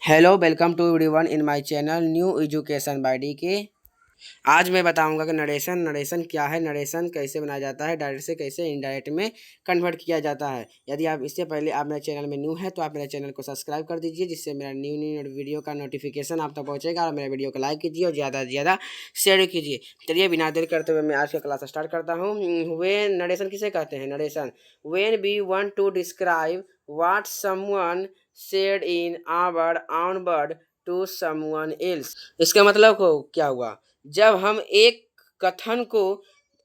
Hello welcome to everyone in my channel new education by D K. आज मैं बताऊंगा कि नरेशन क्या है, नरेशन कैसे बनाया जाता है, डायरेक्ट से कैसे इनडायरेक्ट में कन्वर्ट किया जाता है। यदि आप इससे पहले आप मेरे चैनल में न्यू है तो आप मेरे चैनल को सब्सक्राइब कर दीजिए, जिससे मेरा न्यू न्यू वीडियो का नोटिफिकेशन आप तक पहुंचेगा। और मेरे वीडियो को लाइक कीजिए और ज़्यादा से ज़्यादा शेयर कीजिए। चलिए बिना देर करते हुए मैं आज का क्लास स्टार्ट करता हूँ। वे नरेशन किसे कहते हैं? Narration when we want to describe what someone said in our own word to someone else। इसका मतलब को क्या हुआ? जब हम एक कथन को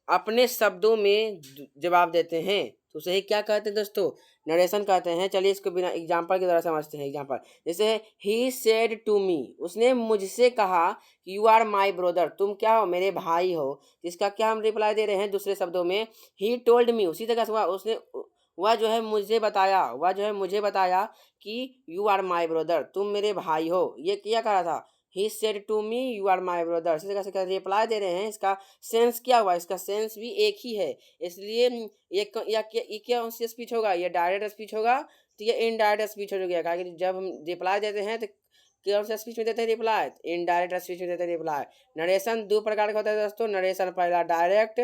अपने शब्दों में जवाब देते हैं तो उसे क्या कहते हैं दोस्तों? नरेशन कहते हैं। चलिए इसको बिना एग्जाम्पल की तरह समझते हैं। एग्जाम्पल जैसे ही सेड टू मी, उसने मुझसे कहा यू आर माई ब्रदर, तुम क्या हो? मेरे भाई हो। इसका क्या हम रिप्लाई दे रहे हैं दूसरे शब्दों में? ही टोल्ड मी, उसी तरह से हुआ, उसने वह जो है मुझे बताया कि यू आर माई ब्रदर, तुम मेरे भाई हो। ये क्या कह रहा था? He said to me you are my brother. इसी तरह से रिप्लाई दे रहे हैं। इसका सेंस क्या हुआ? इसका सेंस भी एक ही है। इसलिए ये क्या स्पीच होगा? ये डायरेक्ट स्पीच होगा तो ये इनडायरेक्ट स्पीच हो गया। कि जब हम रिप्लाई देते हैं तो कौन सा स्पीच में देते हैं रिप्लाई? इनडायरेक्ट स्पीच में देते हैं रिप्लाई। नरेशन दो प्रकार का होता है दोस्तों। नरेशन पहला डायरेक्ट,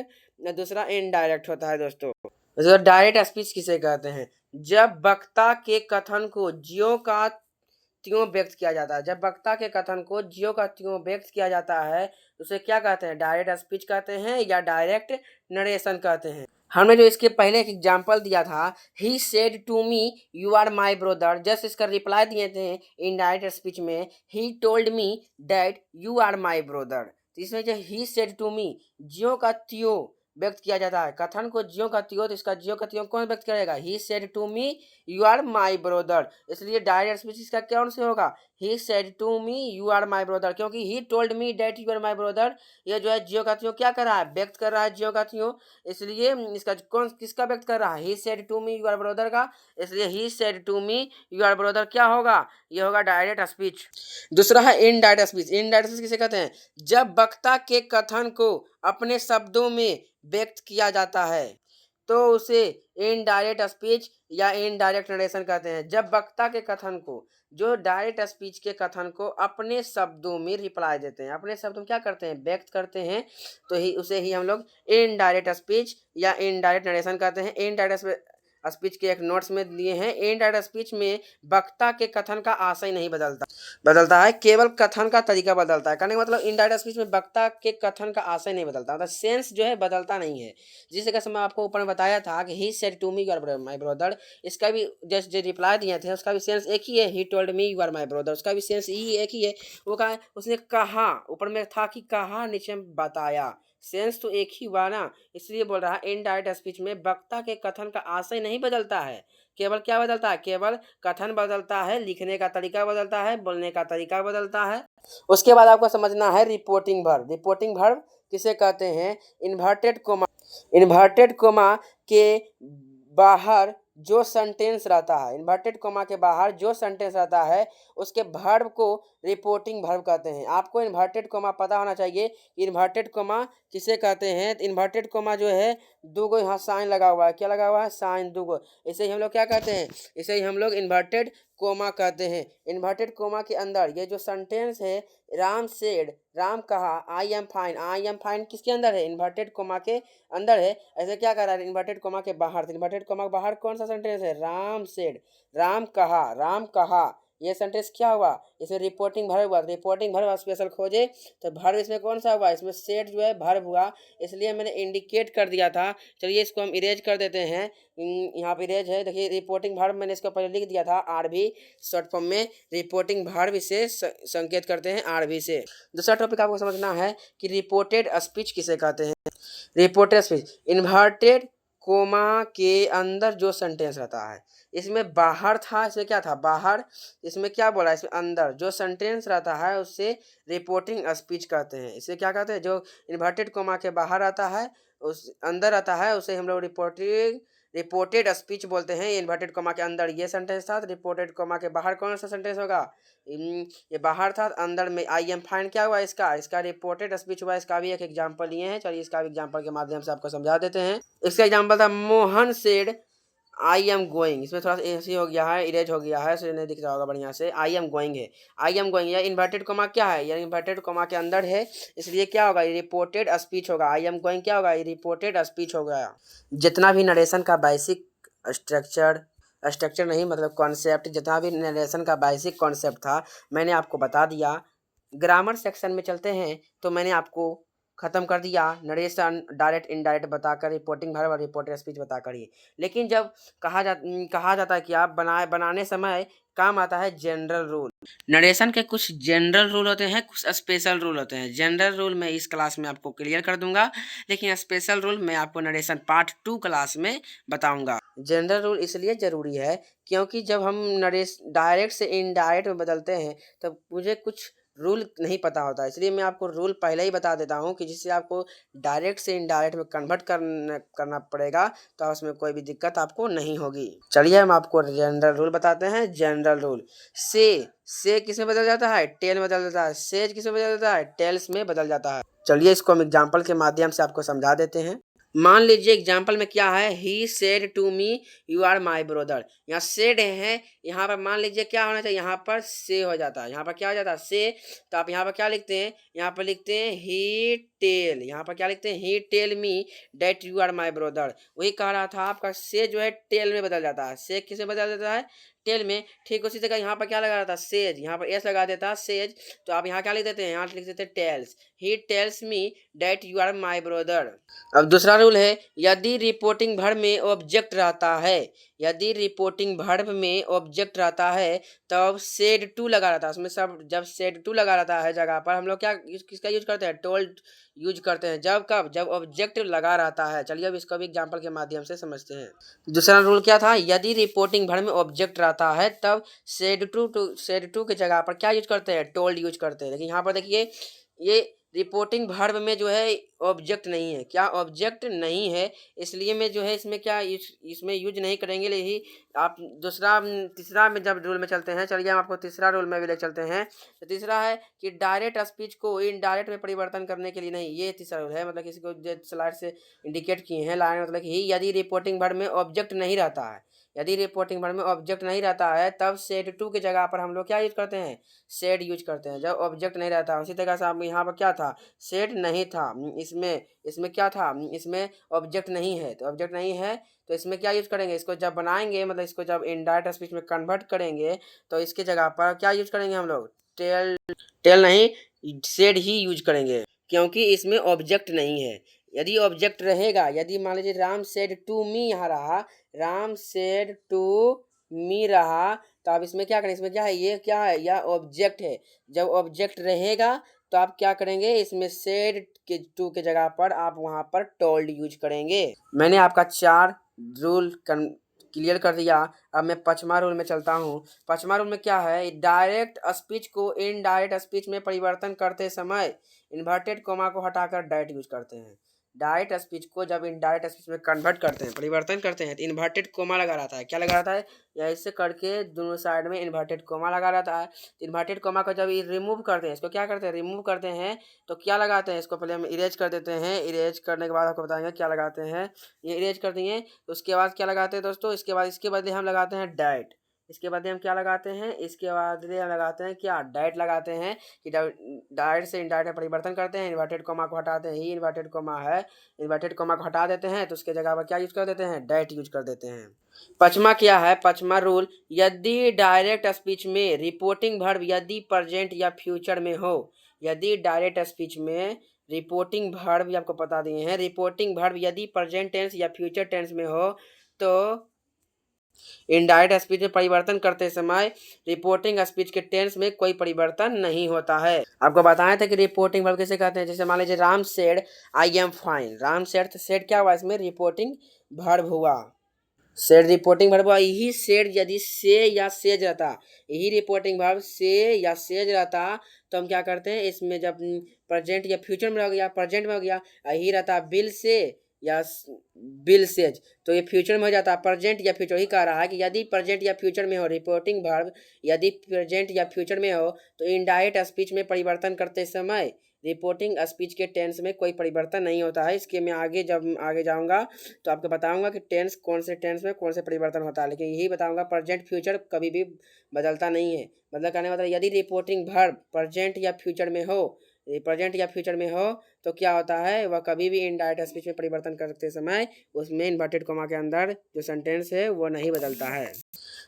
दूसरा इनडायरेक्ट होता है दोस्तों। तो डायरेक्ट स्पीच किसे कहते हैं? जब वक्ता के कथन को ज्यों का त्यों व्यक्त किया जाता है। जब वक्ता के कथन को ज्यों का त्यों व्यक्त किया जाता है तो उसे क्या कहते हैं? डायरेक्ट स्पीच कहते हैं या डायरेक्ट नरेशन कहते हैं। हमने जो इसके पहले एक एग्जाम्पल दिया था, he said to me you are my brother, just इसका रिप्लाई दिए थे इनडायरेक्ट स्पीच में, he told me that you are my brother. तो इसमें जो ही सेड टू मी ज्यों का त्यों व्यक्त किया जाता है, कथन को ज्यों का त्यों, तो इसका ज्यों का त्यों कौन व्यक्त करेगा? He said to me you are my brother. इसलिए डायरेक्ट स्पीच इसका कौन से होगा? He said to me you are my brother, क्योंकि he told me that you are my brother. ये जो है जियो का त्यों क्या कर रहा है? व्यक्त कर रहा है जियो का त्यों। इसलिए इसका कौन किसका व्यक्त कर रहा है? He said to me you are brother का। इसलिए he said to me you are brother क्या होगा? ये होगा डायरेक्ट स्पीच। दूसरा है इनडायरेक्ट स्पीच। इनडायरेक्ट स्पीच किसे कहते हैं? जब वक्ता के कथन को अपने शब्दों में व्यक्त किया जाता है तो उसे इनडायरेक्ट स्पीच या इनडायरेक्ट नरेशन कहते हैं। जब वक्ता के कथन को, जो डायरेक्ट स्पीच के कथन को अपने शब्दों में रिप्लाई देते हैं, अपने शब्दों में क्या करते हैं? व्यक्त करते हैं, तो ही उसे ही हम लोग इनडायरेक्ट स्पीच या इनडायरेक्ट नरेशन कहते हैं। इनडायरेक्ट स्पीच के एक नोट्स में दिए हैं। इनडायरेक्ट स्पीच में वक्ता के कथन का आशय नहीं बदलता है, केवल कथन का तरीका बदलता है। कहने का मतलब इनडायरेक्ट स्पीच में वक्ता के कथन का आशय नहीं बदलता, मतलब सेंस जो है बदलता नहीं है। जिससे कैसे मैं आपको ऊपर में बताया था कि he said to me you are my brother, इसका भी जस्ट जो रिप्लाई दिए थे उसका भी सेंस एक ही है। He told me you are my brother, उसका भी सेंस ही एक ही है। वो कहा, उसने कहा, ऊपर में था कि कहा, नीचे में बताया, सेंस तो एक ही हुआ ना। इसलिए बोल रहा है इनडायरेक्ट स्पीच में वक्ता के कथन का आशय नहीं बदलता है, केवल क्या बदलता है? केवल कथन बदलता है, लिखने का तरीका बदलता है, बोलने का तरीका बदलता है। उसके बाद आपको समझना है रिपोर्टिंग वर्ब। रिपोर्टिंग वर्ब किसे कहते हैं? इन्वर्टेड कोमा के बाहर जो सेंटेंस रहता है, इन्वर्टेड कोमा के बाहर जो सेंटेंस रहता है उसके वर्ब को रिपोर्टिंग वर्ब कहते हैं। आपको इन्वर्टेड कोमा पता होना चाहिए कि इन्वर्टेड कोमा किसे कहते हैं। इन्वर्टेड कोमा जो है दो गो यहाँ साइन लगा हुआ है। क्या लगा हुआ है? साइन दो गो। इसे ही हम लोग क्या कहते हैं? इसे ही हम लोग इन्वर्टेड कोमा कहते हैं। इन्वर्टेड कोमा के अंदर ये जो सेंटेंस है, राम सेड, राम कहा, I am fine, I am fine किसके अंदर है? इन्वर्टेड कोमा के अंदर है। ऐसे क्या कर रहा है? इन्वर्टेड कोमा के बाहर। इन्वर्टेड कोमा के बाहर कौन सा सेंटेंस है? राम सेड, राम कहा, राम कहा। ये सेंटेंस क्या हुआ? इसमें रिपोर्टिंग वर्ब हुआ। रिपोर्टिंग वर्ब स्पेशल खोजे तो वर्ब इसमें कौन सा हुआ? इसमें सेड जो है वर्ब हुआ, इसलिए मैंने इंडिकेट कर दिया था। चलिए इसको हम इरेज कर देते हैं। यहाँ पे इरेज है, देखिए रिपोर्टिंग वर्ब मैंने इसको पहले लिख दिया था आरबी शॉर्ट फॉर्म में। रिपोर्टिंग वर्ब से संकेत करते हैं आरबी से। दूसरा टॉपिक आपको समझना है कि रिपोर्टेड स्पीच किसे कहते हैं। रिपोर्टेड स्पीच इन्वर्टेड कोमा के अंदर जो सेंटेंस रहता है, इसमें बाहर था, इसमें क्या था? बाहर। इसमें क्या बोला? इसमें अंदर जो सेंटेंस रहता है उससे रिपोर्टिंग स्पीच कहते हैं। इसे क्या कहते हैं? जो इन्वर्टेड कोमा के बाहर आता है, उस अंदर आता है, उसे हम लोग रिपोर्टेड स्पीच बोलते हैं। इन्वर्टेड कोमा के अंदर ये सेंटेंस था, रिपोर्टेड कोमा के बाहर कौन सा सेंटेंस होगा? ये बाहर था, अंदर में आई एम फाइन क्या हुआ? इसका रिपोर्टेड स्पीच हुआ। इसका भी एक एग्जांपल लिए हैं। चलिए इसका भी एग्जांपल के माध्यम से आपको समझा देते हैं। इसका एग्जांपल था Mohan said I am going, इसमें थोड़ा सा ऐसे हो गया है, इरेज हो गया है, इसलिए नहीं दिख रहा होगा बढ़िया से। आई एम गोइंग है, आई एम गोइंग, या इन्वर्टेड कोमा क्या है, या इन्वर्टेड कोमा के अंदर है, इसलिए क्या होगा, ये रिपोर्टेड स्पीच होगा। आई एम गोइंग क्या होगा, ये रिपोर्टेड स्पीच हो गया। जितना भी नरेशन का बेसिक स्ट्रक्चर, स्ट्रक्चर नहीं मतलब कॉन्सेप्ट, जितना भी नरेशन का बेसिक कॉन्सेप्ट था मैंने आपको बता दिया। ग्रामर सेक्शन में चलते हैं तो मैंने आपको खत्म कर दिया नरेशन, डायरेक्ट इनडायरेक्ट बताकर, रिपोर्टिंग वर्ब और रिपोर्टेड स्पीच बताकर ही। लेकिन जब कहा जाता है कि आप बनाने समय काम आता है जनरल रूल। नरेशन के कुछ जनरल रूल होते हैं, कुछ स्पेशल रूल होते हैं। जनरल रूल मैं इस क्लास में आपको क्लियर कर दूंगा, लेकिन स्पेशल रूल मैं आपको नरेशन पार्ट 2 क्लास में बताऊंगा। जनरल रूल इसलिए ज़रूरी है क्योंकि जब हम नरेश डायरेक्ट से इनडायरेक्ट में बदलते हैं तब मुझे कुछ रूल नहीं पता होता, इसलिए मैं आपको रूल पहले ही बता देता हूँ कि जिससे आपको डायरेक्ट से इनडायरेक्ट में कन्वर्ट करना पड़ेगा, तो उसमें कोई भी दिक्कत आपको नहीं होगी। चलिए हम आपको जनरल रूल बताते हैं। जनरल रूल, से किस में बदल जाता है, टेल में बदल जाता है। सेज किस में बदल जाता है, टेल्स में बदल जाता है। चलिए इसको हम एग्जाम्पल के माध्यम से आपको समझा देते हैं। मान लीजिए एग्जाम्पल में क्या है, he said to me you are my brother. यहाँ सेड है, यहाँ पर मान लीजिए क्या होना चाहिए, यहाँ पर से हो जाता है। यहाँ पर क्या हो जाता है, से। तो आप यहाँ पर क्या लिखते हैं, यहाँ पर लिखते हैं ही टेल। यहाँ पर क्या लिखते हैं, he tell me that you are my brother. वही कह रहा था, आपका से जो है टेल में बदल जाता है। से किस में बदल जाता है, टेल में। ठीक उसी जगह यहाँ पर क्या लगा रहता है, सेज। यहाँ पर एस लगा देता है, सेज। तो आप यहाँ क्या लिख देते हैं, यहाँ लिख देते हैं tells. He tells me that you are my brother. अब दूसरा रूल है, यदि रिपोर्टिंग वर्ब में ऑब्जेक्ट रहता है, यदि रिपोर्टिंग वर्ब में ऑब्जेक्ट रहता है तब सेड टू लगा रहता है उसमें। सब जब सेड टू लगा रहता है जगह पर हम लोग क्या किसका यूज करते हैं, टोल्ड यूज करते हैं। जब कब, जब ऑब्जेक्ट लगा रहता है। चलिए अब इसको भी एग्जांपल के माध्यम से समझते हैं। दूसरा रूल क्या था, यदि रिपोर्टिंग वर्ब में ऑब्जेक्ट रहता है तब सेड टू की जगह पर क्या यूज करते हैं, टोल्ड यूज करते हैं। लेकिन यहाँ पर देखिए, ये रिपोर्टिंग वर्ब में जो है ऑब्जेक्ट नहीं है। क्या ऑब्जेक्ट नहीं है, इसलिए मैं जो है इसमें क्या इसमें यूज नहीं करेंगे। लेकिन आप तीसरा में जब रूल में चलते हैं, चलिए हम आपको तीसरा रूल में भी ले चलते हैं। तो तीसरा है कि डायरेक्ट स्पीच को इनडायरेक्ट में परिवर्तन करने के लिए नहीं, ये तीसरा रूल है। मतलब किसी को जो स्लाइड से इंडिकेट किए हैं लाइन, मतलब कि यदि रिपोर्टिंग वर्ब में ऑब्जेक्ट नहीं रहता है, यदि रिपोर्टिंग वर्ब में ऑब्जेक्ट नहीं रहता है तब सेड टू की जगह पर हम लोग क्या यूज करते हैं, सेड यूज करते हैं। जब ऑब्जेक्ट नहीं रहता। उसी तरह से आप यहाँ पर क्या था, सेड नहीं था, इसमें इसमें क्या था, इसमें ऑब्जेक्ट नहीं है। तो ऑब्जेक्ट नहीं है तो इसमें क्या यूज करेंगे, इसको जब बनाएंगे मतलब इसको जब इनडायरेक्ट स्पीच में कन्वर्ट करेंगे तो इसके जगह पर क्या यूज करेंगे हम लोग, टेल टेल नहीं, सेड ही यूज करेंगे क्योंकि इसमें ऑब्जेक्ट नहीं है। यदि ऑब्जेक्ट रहेगा, यदि मान लीजिए राम सेड टू मी यहाँ रहा, राम सेड टू मी रहा, तो आप इसमें क्या करें, इसमें क्या है, ये क्या है, यह ऑब्जेक्ट है। जब ऑब्जेक्ट रहेगा तो आप क्या करेंगे, इसमें सेड के टू के जगह पर आप वहाँ पर टोल्ड यूज करेंगे। मैंने आपका 4 रूल क्लियर कर दिया। अब मैं 5वां रूल में चलता हूँ। 5वां रूल में क्या है, डायरेक्ट स्पीच को इनडायरेक्ट स्पीच में परिवर्तन करते समय इन्वर्टेड कोमा को हटाकर डायरेक्ट यूज करते हैं। डायरेक्ट स्पीच को जब इनडायरेक्ट स्पीच में कन्वर्ट करते हैं, परिवर्तन करते हैं, तो इन्वर्टेड कोमा लगा रहता है। क्या लगा रहता है, या ऐसे करके दोनों साइड में इन्वर्टेड कोमा लगा रहता है। तो इन्वर्टेड कोमा को जब रिमूव करते हैं, इसको क्या करते हैं, रिमूव करते हैं, तो क्या लगाते हैं, इसको पहले हम इरेज कर देते हैं। इरेज करने के बाद आपको बताएंगे क्या लगाते हैं। ये इरेज कर दिए तो उसके बाद क्या लगाते हैं दोस्तों, इसके बाद इसके बदले हम लगाते हैं डाइट। इसके बदले हम क्या लगाते हैं, इसके बदले हम लगाते हैं क्या, डाइट लगाते हैं। कि डाइट से इनडाइरेक्ट में परिवर्तन करते हैं, इन्वर्टेड कोमा को हटाते हैं, ही इन्वर्टेड कोमा है, इन्वर्टेड कोमा को हटा देते हैं तो उसके जगह पर क्या यूज कर देते हैं, डाइट यूज कर देते हैं। 5वां क्या है, 5वां रूल, यदि डायरेक्ट स्पीच में रिपोर्टिंग वर्ब यदि प्रेजेंट या फ्यूचर में हो, यदि डायरेक्ट स्पीच में रिपोर्टिंग वर्ब भी आपको बता दिए हैं, रिपोर्टिंग वर्ब यदि प्रेजेंट टेंस या फ्यूचर टेंस में हो तो इनडायरेक्ट स्पीच में परिवर्तन करते समय रिपोर्टिंग स्पीच के टेंस में कोई परिवर्तन नहीं होता है। आपको बताया था कि रिपोर्टिंग वर्ब किसे कहते हैं। जैसे मान लीजिए Ram said I am fine, Ram said, तो सेड क्या हुआ, इसमें रिपोर्टिंग वर्ब हुआ। सेड रिपोर्टिंग वर्ब हुआ। यही सेड यदि से या सेज रहता, यही रिपोर्टिंग वर्ब से या सेज रहता तो हम क्या करते हैं, इसमें जब प्रेजेंट या फ्यूचर में हो गया, प्रेजेंट में हो गया, यही रहता बिल से या बिल सेज, तो ये फ्यूचर में हो जाता। प्रेजेंट या फ्यूचर ही कह रहा है कि यदि प्रेजेंट या फ्यूचर में हो रिपोर्टिंग वर्ब, यदि प्रेजेंट या फ्यूचर में हो तो इनडायरेक्ट स्पीच में परिवर्तन करते समय रिपोर्टिंग स्पीच के टेंस में कोई परिवर्तन नहीं होता है। इसके मैं आगे जब आगे जाऊंगा तो आपको बताऊंगा कि टेंस कौन से टेंस में कौन से परिवर्तन होता है, लेकिन यही बताऊंगा प्रेजेंट फ्यूचर कभी भी बदलता नहीं है। मतलब कहने का मतलब यदि रिपोर्टिंग वर्ब प्रेजेंट या फ्यूचर में हो, प्रेजेंट या फ्यूचर में हो तो क्या होता है, वह कभी भी इनडायरेक्ट स्पीच में परिवर्तन करते समय उसमें इन्वर्टेड कॉमा के अंदर जो सेंटेंस है वो नहीं बदलता है।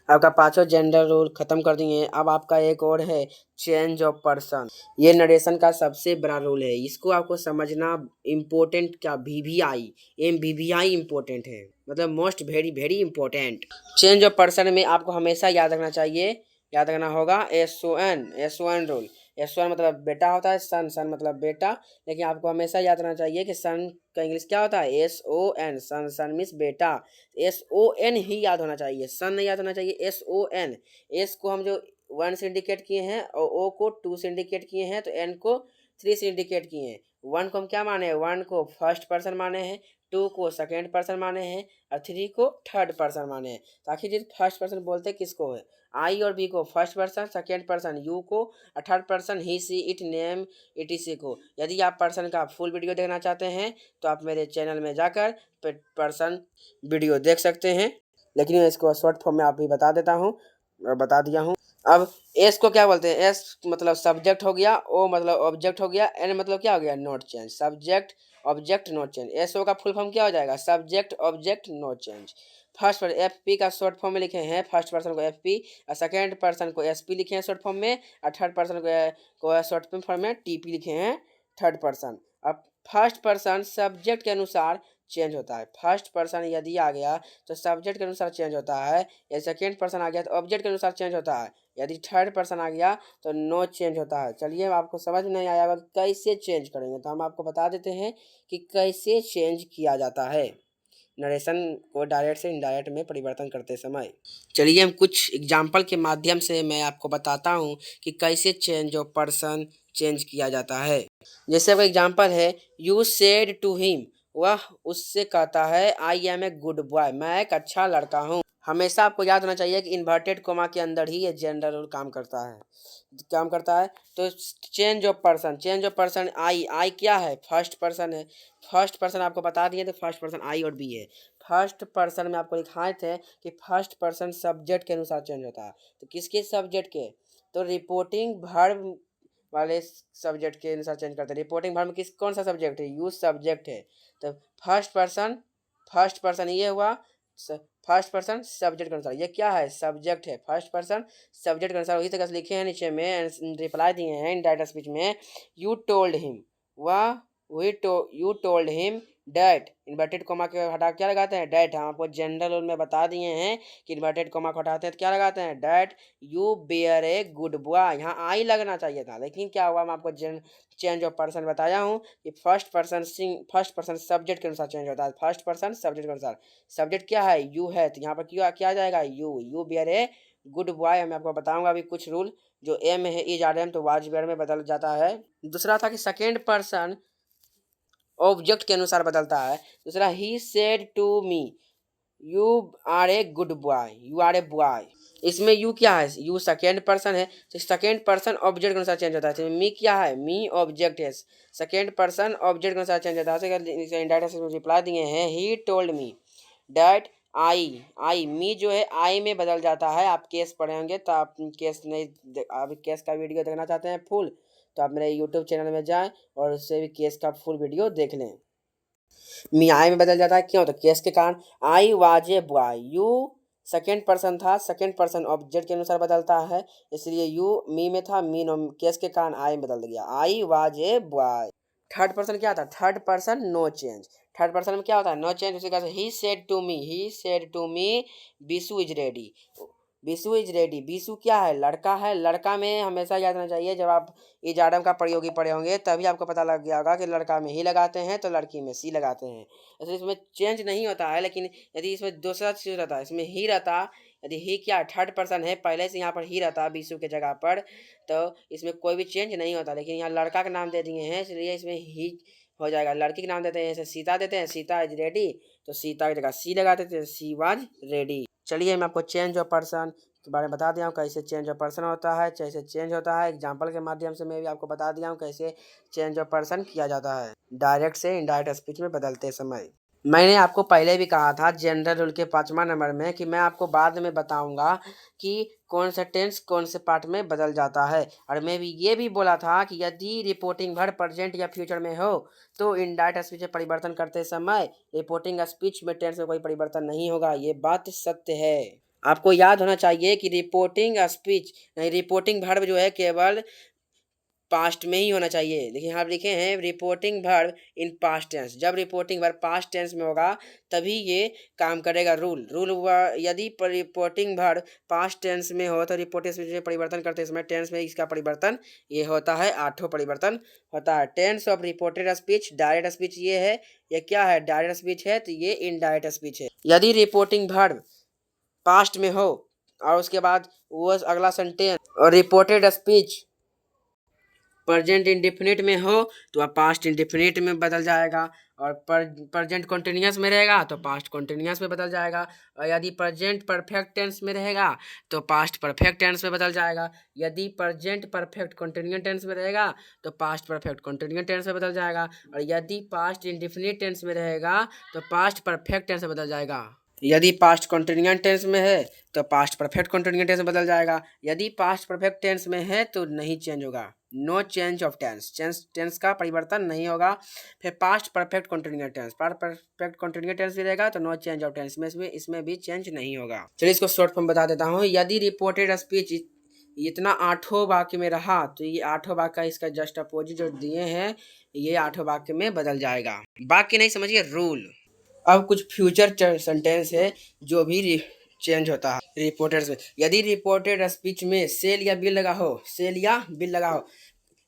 आपका पांचों जेंडर रूल खत्म कर दिए। अब आपका एक और है चेंज ऑफ पर्सन। ये नरेशन का सबसे बड़ा रूल है, इसको आपको समझना इम्पोर्टेंट। क्या वीवीआई, MVVI इम्पोर्टेंट है, मतलब most very very important. Change of person में आपको हमेशा याद रखना चाहिए, याद रखना होगा SON रूल। SON मतलब बेटा होता है, सन सन मतलब बेटा, लेकिन आपको हमेशा याद रखना चाहिए कि सन का इंग्लिश क्या होता है, SON। सन सन मीन्स बेटा, SON ही याद होना चाहिए, सन नहीं याद होना चाहिए, SON। एस को हम जो 1 से इंडिकेट किए हैं और O को 2 से इंडिकेट किए हैं, तो N को 3 से इंडिकेट किए हैं। 1 को हम क्या माने हैं, 1 को फर्स्ट पर्सन माने हैं, 2 को सेकेंड पर्सन माने हैं और 3 को थर्ड पर्सन माने हैं। तो आखिर जिस फर्स्ट पर्सन बोलते हैं किसको है, आई और बी को first person, second person you को, third person he she it name ETC को। यदि आप पर्सन का फुल वीडियो देखना चाहते हैं तो आप मेरे चैनल में जाकर पर्सन वीडियो देख सकते हैं, लेकिन इसको शॉर्ट फॉर्म में आप भी बता देता हूँ और बता दिया हूँ। अब एस को क्या बोलते हैं, एस मतलब सब्जेक्ट हो गया, ओ मतलब ऑब्जेक्ट हो गया, एन मतलब क्या हो गया, not change. Subject object not change. SO का फुल फॉर्म क्या हो जाएगा, subject object not change. First person FP का शॉर्ट फॉर्म में लिखे हैं, फर्स्ट पर्सन को FP और सेकेंड पर्सन को SP लिखे हैं शॉर्ट फॉर्म में, और थर्ड पर्सन को शॉर्ट फॉर्म में TP लिखे हैं थर्ड पर्सन। अब फर्स्ट पर्सन सब्जेक्ट के अनुसार चेंज होता है। फर्स्ट पर्सन यदि आ गया तो सब्जेक्ट के अनुसार चेंज होता है, या सेकेंड पर्सन आ गया तो ऑब्जेक्ट के अनुसार चेंज होता है, यदि थर्ड पर्सन आ गया तो नो चेंज होता है। चलिए आपको समझ नहीं आया होगा कैसे चेंज करेंगे, तो हम आपको बता देते हैं कि कैसे चेंज किया जाता है नरेशन को डायरेक्ट से इनडायरेक्ट में परिवर्तन करते समय। चलिए हम कुछ एग्जाम्पल के माध्यम से मैं आपको बताता हूँ कि कैसे चेंज ऑफ पर्सन चेंज किया जाता है। जैसे अब एग्जाम्पल है, यू सेड टू हिम, वह उससे कहता है I am a good boy, मैं एक अच्छा लड़का हूँ। हमेशा आपको याद होना चाहिए कि इन्वर्टेड कोमा के अंदर ही ये जेंडर रूल काम करता है। तो change of person, change of person I क्या है, फर्स्ट पर्सन है। फर्स्ट पर्सन आपको बता दिए तो फर्स्ट पर्सन आई और बी है। फर्स्ट पर्सन में आपको लिखाए थे कि फर्स्ट पर्सन सब्जेक्ट के अनुसार चेंज होता है, तो किसके सब्जेक्ट के, तो रिपोर्टिंग वर्ब वाले सब्जेक्ट के अनुसार चेंज करते हैं। रिपोर्टिंग वर्ब में कौन सा सब्जेक्ट है, यूज सब्जेक्ट है। तो फर्स्ट पर्सन ये हुआ, फर्स्ट पर्सन सब्जेक्ट के अनुसार, ये क्या है, सब्जेक्ट है। फर्स्ट पर्सन सब्जेक्ट के अनुसार उसी तरह से लिखे हैं नीचे में, रिप्लाई दिए हैं इनडायरेक्ट स्पीच में, यू टोल्ड हिम, वह you told him that. Inverted coma के हटा क्या लगाते हैं, डैट। हम आपको जनरल रूल में बता दिए हैं कि इन्वर्टेड कोमा को हटाते हैं तो क्या लगाते हैं, that you were a good boy. यहाँ आई लगना चाहिए था, लेकिन क्या हुआ, मैं आपको चेंज ऑफ पर्सन बताया हूँ कि फर्स्ट पर्सन सब्जेक्ट के अनुसार चेंज होता है। फर्स्ट पर्सन सब्जेक्ट के अनुसार, सब्जेक्ट क्या है, यू है, तो यहाँ पर क्या आ जाएगा, you were a good boy. मैं आपको बताऊंगा अभी कुछ रूल, जो एम है इज आर एम तो वाज वेयर में बदल जाता है। दूसरा था कि सेकेंड पर्सन ऑब्जेक्ट के अनुसार बदलता है। दूसरा, he said to me you are a good boy, you are a boy. इसमें यू क्या है, यू सेकेंड पर्सन है तो सेकेंड पर्सन ऑब्जेक्ट के अनुसार चेंज होता है। मी क्या है, मी ऑब्जेक्ट है, सेकेंड पर्सन ऑब्जेक्ट के अनुसार चेंज होता है। इनडायरेक्ट रिप्लाई दिए हैं, ही टोल्ड मी डैट आई मी जो है आई में बदल जाता है। आप केस पढ़े होंगे तो आप केस नहीं, आप केस का वीडियो देखना चाहते हैं फुल, तो आप मेरे यूट्यूब चैनल में जाएं और उससे भी केस का फुल वीडियो देख लें। मी आई में बदल जाता है, क्यों, तो केस के कारण। आई was a boy, you second person था, सेकेंड पर्सन ऑब्जेक्ट के अनुसार बदलता है, इसलिए यू मी में था, मी केस के कारण आई में बदल गया, I was a boy. Third person क्या था, third person no change. Third person में क्या होता है, नो चेंज। उसी का ही said to me Bishu is ready, Bishu is ready. Bishu क्या है, लड़का है। लड़का में हमेशा याद रखना चाहिए, जब आप इजाडम का प्रयोगी पढ़े होंगे तभी आपको पता लग गया होगा कि लड़का में ही लगाते हैं तो लड़की में सी लगाते हैं। ऐसे इसमें चेंज नहीं होता है, लेकिन यदि इसमें दूसरा चीज रहता है, इसमें ही रहता, यदि ही क्या थर्ड पर्सन है, पहले से यहाँ पर ही रहता बिशु के जगह पर, तो इसमें कोई भी चेंज नहीं होता। लेकिन यहाँ लड़का का नाम दे दिए हैं इसलिए इसमें ही हो जाएगा। लड़की का नाम देते हैं, जैसे सीता देते हैं, सीता इज रेडी, तो सीता की जगह सी लगा देते हैं, सी वाज रेडी। चलिए मैं आपको चेंज ऑफ पर्सन के बारे में बता दिया हूँ, कैसे चेंज ऑफ पर्सन होता है, कैसे चेंज होता है। एग्जाम्पल के माध्यम से मैं भी आपको बता दिया हूँ कैसे चेंज ऑफ पर्सन किया जाता है डायरेक्ट से इनडायरेक्ट स्पीच में बदलते समय। मैंने आपको पहले भी कहा था जनरल रूल के 5वां नंबर में कि मैं आपको बाद में बताऊंगा कि कौन सा टेंस कौन से पार्ट में बदल जाता है। और मैं भी ये भी बोला था कि यदि रिपोर्टिंग वर्ब प्रेजेंट या फ्यूचर में हो तो इनडायरेक्ट स्पीच में परिवर्तन करते समय रिपोर्टिंग स्पीच में टेंस में कोई परिवर्तन नहीं होगा। ये बात सत्य है। आपको याद होना चाहिए कि रिपोर्टिंग स्पीच नहीं, रिपोर्टिंग वर्ब जो है केवल पास्ट में ही होना चाहिए। देखिए यहाँ लिखे हैं reporting verb in past tense. जब रिपोर्टिंग वर्ब पास्ट टेंस में होगा तभी ये काम करेगा। रूल हुआ यदि रिपोर्टिंग वर्ब पास्ट टेंस में हो तो रिपोर्टिंग स्पीच में परिवर्तन करते समय टेंस में इसका परिवर्तन ये होता है। 8 परिवर्तन होता है। Tense of reported speech direct speech ये है। ये क्या है? डायरेक्ट स्पीच है, तो ये इनडायरेक्ट स्पीच है। यदि रिपोर्टिंग वर्ब पास्ट में हो और उसके बाद वो अगला सेंटेंस और रिपोर्टेड स्पीच प्रेजेंट इंडेफिनिट में हो तो वह पास्ट इंडेफिनिट में बदल जाएगा। और प्रेजेंट कॉन्टिन्यूस में रहेगा तो पास्ट कॉन्टिन्यूस में बदल जाएगा। और यदि प्रेजेंट परफेक्ट टेंस में रहेगा तो पास्ट परफेक्ट टेंस में बदल जाएगा। यदि प्रेजेंट परफेक्ट कॉन्टिन्यूस टेंस में रहेगा तो पास्ट परफेक्ट कॉन्टिन्यूस टेंस में बदल जाएगा। और यदि पास्ट इंडेफिनिट टेंस में रहेगा तो पास्ट परफेक्ट टेंस में बदल जाएगा। यदि पास्ट कॉन्टिन्यूस टेंस में है तो पास्ट परफेक्ट कॉन्टिन्यूस टेंस में बदल जाएगा। यदि पास्ट परफेक्ट टेंस में है तो नहीं चेंज होगा। No change of tense, tense का परिवर्तन नहीं होगा। फिर past perfect continuous tense, past perfect continuous tense भी रहेगा तो नो चेंज ऑफ टेंस, इसमें भी चेंज नहीं होगा। चलिए इसको शॉर्ट फॉर्म बता देता हूँ। यदि रिपोर्टेड स्पीच इतना 8 वाक्य में रहा तो ये 8 वाक्य का इसका जस्ट अपोजिट जो दिए हैं ये 8 वाक्य में बदल जाएगा। वाक्य नहीं समझिए, रूल। अब कुछ फ्यूचर सेंटेंस है जो भी चेंज होता है रिपोर्टेड में। यदि रिपोर्टेड स्पीच में सेल या बिल लगा हो, सेल या बिल लगा हो,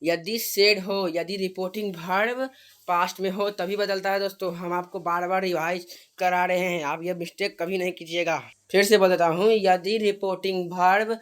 यदि सेड हो, यदि रिपोर्टिंग वर्ब पास्ट में हो तभी बदलता है। दोस्तों हम आपको बार बार रिवाइज करा रहे हैं, आप ये मिस्टेक कभी नहीं कीजिएगा। फिर से बोल देता हूँ, यदि रिपोर्टिंग वर्ब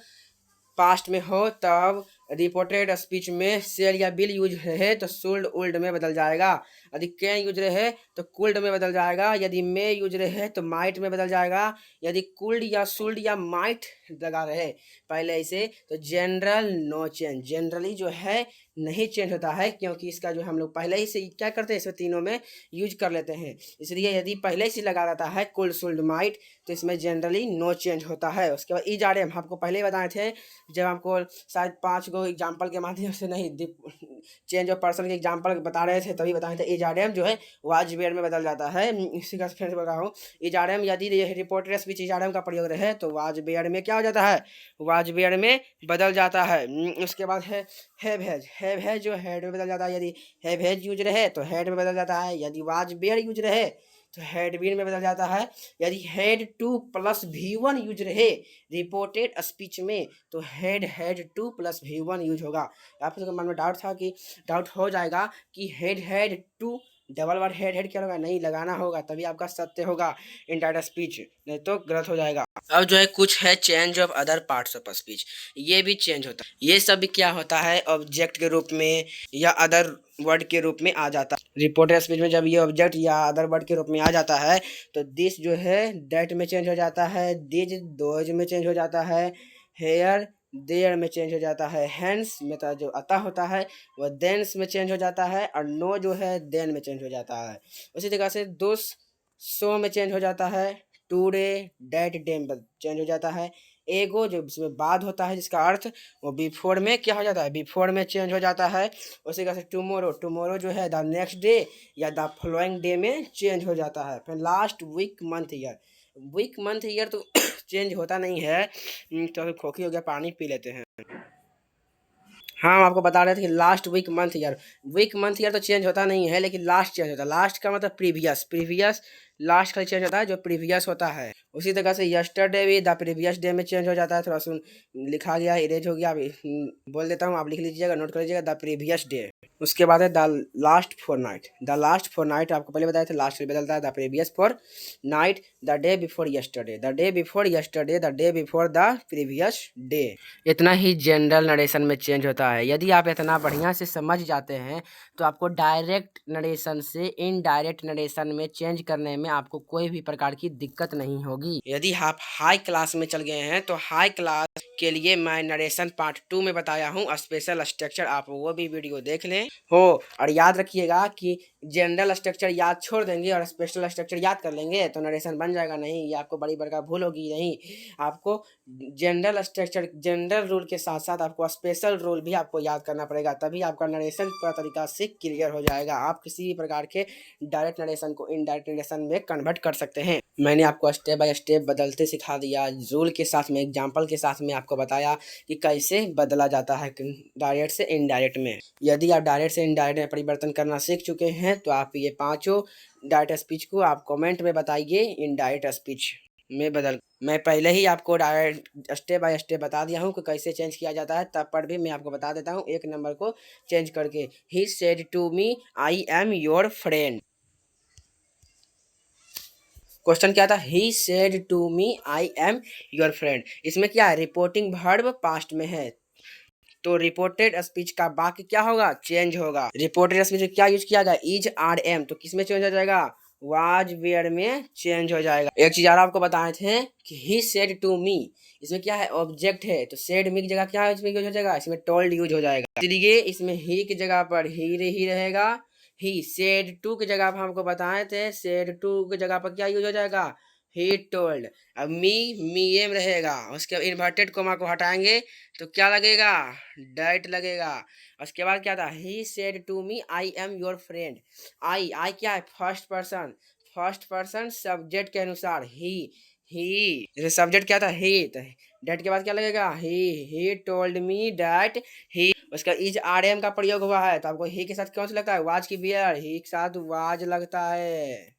पास्ट में हो तब रिपोर्टेड स्पीच में सेल या बिल यूज रहे तो शुल्ड उल्ड में बदल जाएगा। यदि कैन यूज रहे तो कुल्ड में बदल जाएगा। यदि मे यूज रहे तो माइट में बदल जाएगा। यदि कुल्ड या शुल्ड या माइट लगा रहे पहले इसे तो जनरल नो चेंज, जनरली जो है नहीं चेंज होता है, क्योंकि इसका जो हम लोग पहले ही से क्या करते हैं इसमें तीनों में यूज कर लेते हैं। इसलिए यदि पहले से लगा रहता है कुल्ड शुल्ड माइट तो इसमें जनरली नो चेंज होता है। उसके बाद इज आर एम आपको पहले ही बताए थे, जब आपको शायद 5 गो एग्जाम्पल के माध्यम से नहीं चेंज ऑफ पर्सन के एग्जाम्पल बता रहे थे तभी बताए थे। इज आर एम जो है वाज वेयर में बदल जाता है। इसी का फिर बता हूँ, इज आर एम यदि reported speech is are am का प्रयोग रहे तो वाज वेयर में क्या हो जाता है? वाज वेयर में बदल जाता है। उसके बाद है हैव हैज जो हेड में बदल जाता है। यदि हैव हैज यूज रहे तो हेड में बदल जाता है। यदि वाज वेयर यूज रहे तो हेड बीन में बदल जाता है। यदि head two plus V1 use रहे रिपोर्टेड स्पीच में तो head two plus V1 use होगा। आप लोगों के मन में डाउट था कि डाउट हो जाएगा कि had to double word had क्या होगा? नहीं लगाना होगा तभी आपका सत्य होगा इनडायरेक्ट स्पीच, नहीं तो गलत हो जाएगा। अब जो है कुछ है change of other parts of speech, ये भी चेंज होता है। ये सब क्या होता है? ऑब्जेक्ट के रूप में या अदर वर्ड के रूप में आ जाता है। रिपोर्टेड स्पीच में जब ये ऑब्जेक्ट या अदर वर्ड के रूप में आ जाता है तो दिस जो है दैट में चेंज हो जाता है, दिज दोज में चेंज हो जाता है, हेयर देयर में चेंज हो जाता है, हैंस में तो जो अतः होता है वह देंस में चेंज हो जाता है, और नो जो है देन में चेंज हो जाता है। उसी तरह से दोस सो में चेंज हो जाता है, टूडे डैट डे में चेंज हो जाता है, एगो जो इसमें बाद होता है जिसका अर्थ वो बिफोर में क्या हो जाता है? बिफोर में चेंज हो जाता है। उसी तरह से टुमोरो जो है द नेक्स्ट डे या द फॉलोइंग डे में चेंज हो जाता है। फिर लास्ट वीक मंथ ईयर तो चेंज होता नहीं है, तो खोखी हो गया, पानी पी लेते हैं। हाँ हम आपको बता रहे थे कि लास्ट वीक मंथ ईयर तो चेंज होता नहीं है, लेकिन लास्ट चेंज होता है। लास्ट का मतलब प्रीवियस लास्ट का चेंज होता है जो प्रीवियस होता है। उसी तरह से यस्टरडे भी द प्रीवियस डे में चेंज हो जाता है। थोड़ा सुन लिखा गया इरेज हो गया, अभी बोल देता हूँ, आप लिख लीजिएगा, नोट कर लीजिएगा, द प्रीवियस डे। उसके बाद है द लास्ट फॉर नाइट आपको पहले बताया था लास्ट में बदलता है the previous for night, the day before yesterday the day before the previous day. इतना ही जनरल नरेशन में चेंज होता है। यदि आप इतना बढ़िया से समझ जाते हैं तो आपको डायरेक्ट नरेशन से इनडायरेक्ट नरेशन में चेंज करने में आपको कोई भी प्रकार की दिक्कत नहीं होगी। यदि आप हाई क्लास में चल गए हैं तो हाई क्लास के लिए मैं नरेशन पार्ट 2 में बताया हूँ स्पेशल स्ट्रक्चर, आप वो भी वीडियो देख लें हो। और याद रखिएगा कि जनरल स्ट्रक्चर याद छोड़ देंगे और स्पेशल स्ट्रक्चर याद कर लेंगे तो नरेशन बन जाएगा नहीं, ये आपको बड़ी बड़का भूल होगी। नहीं, आपको जनरल स्ट्रक्चर जनरल रूल के साथ साथ आपको स्पेशल रूल भी आपको याद करना पड़ेगा, तभी आपका नरेशन पूरा तरीका से क्लियर हो जाएगा। आप किसी भी प्रकार के डायरेक्ट नरेशन को इनडायरेक्ट नरेशन में कन्वर्ट कर सकते हैं। मैंने आपको स्टेप बाय स्टेप बदलते सिखा दिया, रूल के साथ में एग्जाम्पल के साथ में आपको बताया कि कैसे बदला जाता है डायरेक्ट से इनडायरेक्ट में। यदि आप डायरेक्ट से इनडायरेक्ट में परिवर्तन करना सीख चुके हैं तो आप ये पांचों डायरेक्ट स्पीच को आप कमेंट में बताइए इनडायरेक्ट स्पीच में बदल। मैं पहले ही आपको डायरेक्ट स्टेप बाय स्टेप बता दिया हूँ कि कैसे चेंज किया जाता है, तब पर भी मैं आपको बता देता हूँ एक नंबर को चेंज करके। He said to me I am your friend. Question क्या था? He said to me I am your friend. इसमें क्या है? रिपोर्टिंग वर्ब पास्ट में है तो रिपोर्टेड स्पीच का वाक्य क्या होगा? चेंज होगा। रिपोर्टेड स्पीच में क्या यूज किया गया? इज आर एम, तो किस में चेंज हो जाएगा? वाज वेयर में चेंज हो जाएगा। एक चीज और आपको बताए थे कि ही सेड टू मी, इसमें क्या है? ऑब्जेक्ट है तो सेड मी की जगह क्या है इसमें यूज हो जाएगा? इसमें टोल्ड यूज हो जाएगा, इसलिए इसमें ही की जगह पर ही रहेगा। ही सेड टू की जगह पर हमको बताए थे, सेड टू की जगह पर क्या यूज हो जाएगा? He told. अब मी एम रहेगा, उसके बाद इन्वर्टेड कोमा को हटाएंगे तो क्या लगेगा? डैट लगेगा। उसके बाद क्या था? He said to me I am your friend. I क्या है? फर्स्ट पर्सन सब्जेक्ट के अनुसार ही जैसे सब्जेक्ट क्या था? ही, डेट के बाद क्या लगेगा? ही टोल्ड मी डैट ही। उसका इज आर एम का प्रयोग हुआ है तो आपको ही के साथ कौन सा लगता है? वाज की बियर, ही के साथ वाज लगता है।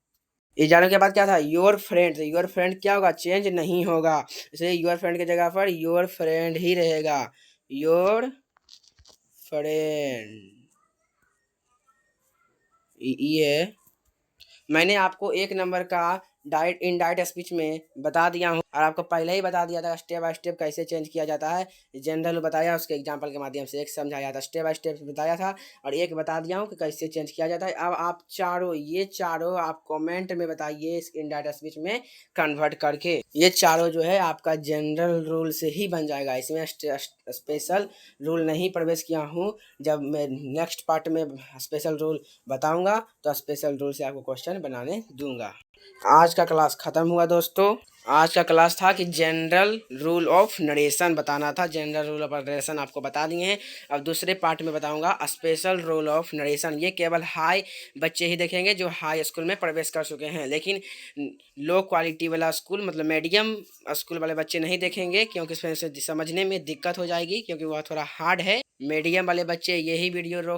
इजारों के बाद क्या था? योर फ्रेंड, तो योर फ्रेंड क्या होगा? चेंज नहीं होगा, इसलिए योर फ्रेंड की जगह पर योर फ्रेंड ही रहेगा। योर फ्रेंड ये मैंने आपको एक नंबर का डायरेक्ट इनडायरेक्ट स्पीच में बता दिया हूँ और आपको पहले ही बता दिया था स्टेप बाय स्टेप कैसे चेंज किया जाता है। जनरल बताया, उसके एग्जांपल के माध्यम से एक समझाया था, स्टेप बाय स्टेप बताया था और एक बता दिया हूँ कि कैसे चेंज किया जाता है। अब आप चारों आप कमेंट में बताइए इस इनडायरेक्ट स्पीच में कन्वर्ट करके। ये चारों जो है आपका जनरल रूल से ही बन जाएगा, इसमें स्पेशल रूल नहीं प्रवेश किया हूँ। जब मैं नेक्स्ट पार्ट में स्पेशल रूल बताऊंगा तो स्पेशल रूल से आपको क्वेश्चन बनाने दूंगा। आज का क्लास खत्म हुआ दोस्तों। आज का क्लास था कि जनरल रूल ऑफ नरेशन बताना था, जनरल रूल ऑफ नरेशन आपको बता दिए हैं। अब दूसरे पार्ट में बताऊंगा स्पेशल रूल ऑफ नरेशन। ये केवल हाई बच्चे ही देखेंगे जो हाई स्कूल में प्रवेश कर चुके हैं, लेकिन लो क्वालिटी वाला स्कूल मतलब मीडियम स्कूल वाले बच्चे नहीं देखेंगे क्योंकि इसमें से समझने में दिक्कत हो जाएगी क्योंकि वह थोड़ा हार्ड है। मीडियम वाले बच्चे यही वीडियो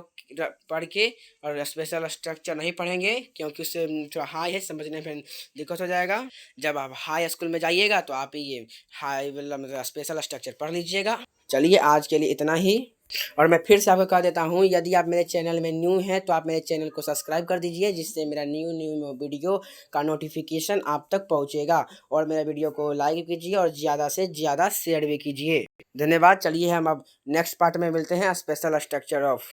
पढ़ के और स्पेशल स्ट्रक्चर नहीं पढ़ेंगे क्योंकि उससे थोड़ा हाई है, समझने में दिक्कत हो जाएगा। जब आप हाई स्कूल में जाइएगा तो आप ये हाई वाला मतलब स्पेशल स्ट्रक्चर पढ़ लीजिएगा। चलिए आज के लिए इतना ही। और मैं फिर से आपको कह देता हूँ, यदि आप मेरे चैनल में न्यू हैं तो आप मेरे चैनल को सब्सक्राइब कर दीजिए जिससे मेरा न्यू वीडियो का नोटिफिकेशन आप तक पहुँचेगा। और मेरे वीडियो को लाइक कीजिए और ज़्यादा से ज़्यादा शेयर भी कीजिए। धन्यवाद। चलिए हम अब नेक्स्ट पार्ट में मिलते हैं स्पेशल स्ट्रक्चर ऑफ